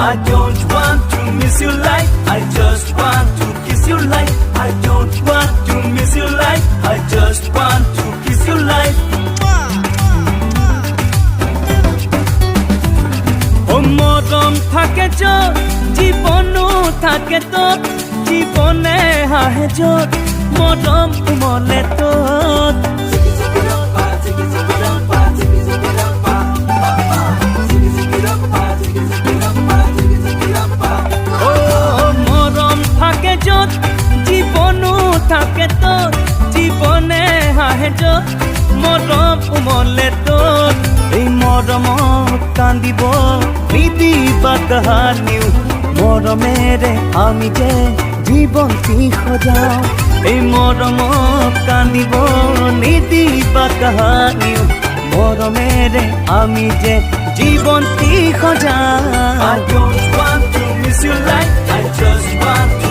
I don't want to miss you like I just want to kiss you like I don't want to miss you like I just want to kiss you like ও মরম থাকে যত জীবনও থাকে তোর জীবনে হাহে যত মরম মনে তোর জীবনও থাকে তোর জীবনে হাহে যত মরম উমলে তোর এই মরমত কান্দিব নিদিবা কাহানিও মরমেৰে আমি যে জীৱনটি সজাও এই মৰমত কান্দিব নিদিবা কাহানিও মৰমেৰে আমি যে জীৱনটি সজাও I don't want to miss you like I just want to